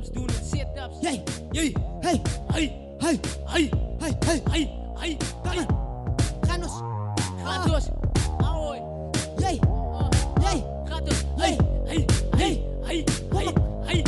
doen het sit-ups. Hey, hey, hey, hey, hey, hey, hey, hey, hey, hey, hey. Ganos. Gatos. Ahoy. Hey, hey, Gatos. hey, hey, hey, hey, hey, hey.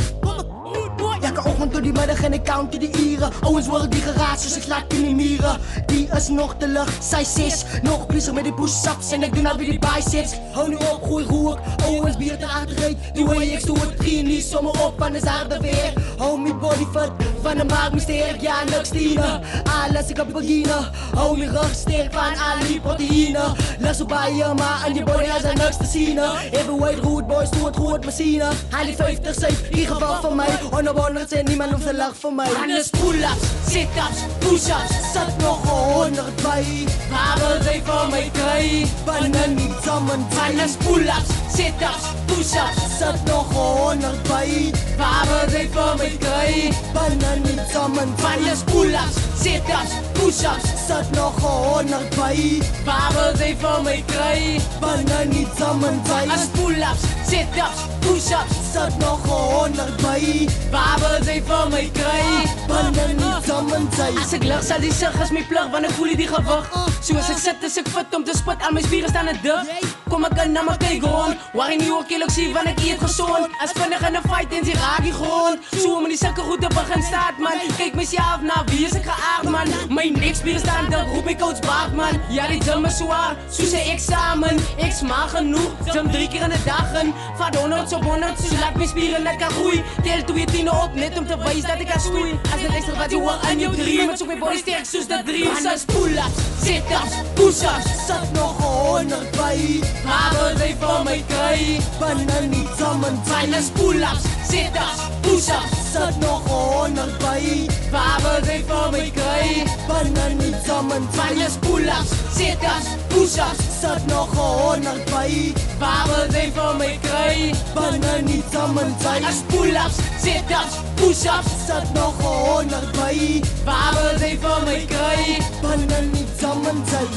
Elke ochtend door die middag en ik count die uren. Owens worden die geraakt, dus ik laat in die mieren. Die is nog te lucht, zij sis. Nog bezig met die push-ups en ik doe nou weer die biceps. Hou nu op, gooi roer. Owens bier ten achterreed. Die way ik doe het, ging niet zomaar op, anders harder weer. Hou me body fit, van de maag mysterie, ja niks dienen. Alles ik heb beginnen. Hou me rug sterk van al die proteïne. Leg op bij je, maar aan je body is er niks te zien. Heavyweight root boys, doe het goed machine. Haal die 50 safe, in geval van mij. Onderwonderd zijn, niemand hoeft te lachen van mij. Anders pull-ups, sit-ups, push-ups. Zat nog 100 bij. Waar wil jij van mij krijgen? Bannen niet samen bij. Anders pull-ups, sit-ups, push-ups. Zat nog 100 bij. Waar wil jij van mij krijgen? Bannen niet samen bij. Anders pull-ups, sit-ups, push-ups. Zat nog 100 bij. Waar wil jij van mij krijgen? Bannen niet samen bij. Anders pull-ups, sit-ups, push-ups. Zat nog 100 bij. Waar wil jij van mij krijgen? Bannen niet samen bij. Als ik lach, zal die zeggen als mijn plug, want ik voel die gewacht. Zoals ik zet, is ik vet om te spot, al mijn spieren staan het dub. Kom ik aan naar mijn kijk gewoon, waar ik nieuwe kilo zie, want ik eet gezond. Als vinnig in een fight in die raak die grond. Zo me die zakken goed op begin staat man. Kijk me af naar wie is ik geaard man. Mijn nekspieren staan dub, roep ik coach Baard man. Ja die gym is zwaar, zo zei ik samen. Ik smaak genoeg, gym 3 keer in de dagen. Van 100 op 100, zo laat mijn spieren lekker groeien. Tel 2 10 op, net om te wijzen dat ik ga stoei. Als het extra wat je hoort aan je dream, met zo mijn body sterk zoals de dream. Anders pull-ups, sit-ups, push-ups. Zat nog 100 bij. Waar wil jij van mij krijgen? Bannen niet samen bij. Anders pull-ups, sit-ups, push-ups. Zat nog 100 bij. Waar wil jij van mij krijgen? Bannen niet samen bij. Anders pull-ups, sit-ups, push-ups. Zat nog 100 bij. Waar wil jij van mij krijgen? Bannen niet samen bij. Anders pull-ups, sit-ups, push-ups. Zat nog 100 bij. Waar wil jij van mij krijgen? Bannen niet samen bij.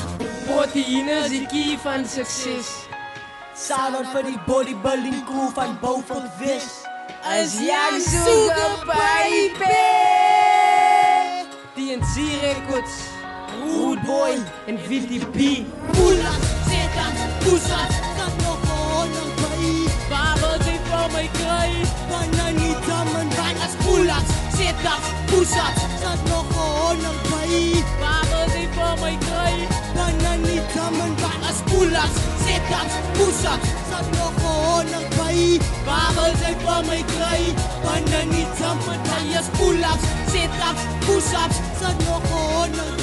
Proteïne is de key van succes. Samen voor die bodybuilding crew van boven vis. Als Jan zoeken pijpen. TNC Records, Rude Boy en VTP. Pull-ups, sit-ups, push-ups. Zat nog 100 bij. Waar wil jij van mij krijgen? Bannen niet samen bij. Anders pull-ups, sit-ups, push-ups. Zat nog 100 bij. Waar wil jij van mij krijgen? Bannen niet samen bij. Anders pull-ups, sit-ups, push-ups. Zat nog 100 bij. Waar wil jij van mij krijgen? Bannen niet samen bij. Anders pull-ups, sit-ups, push-ups. Zat nog 100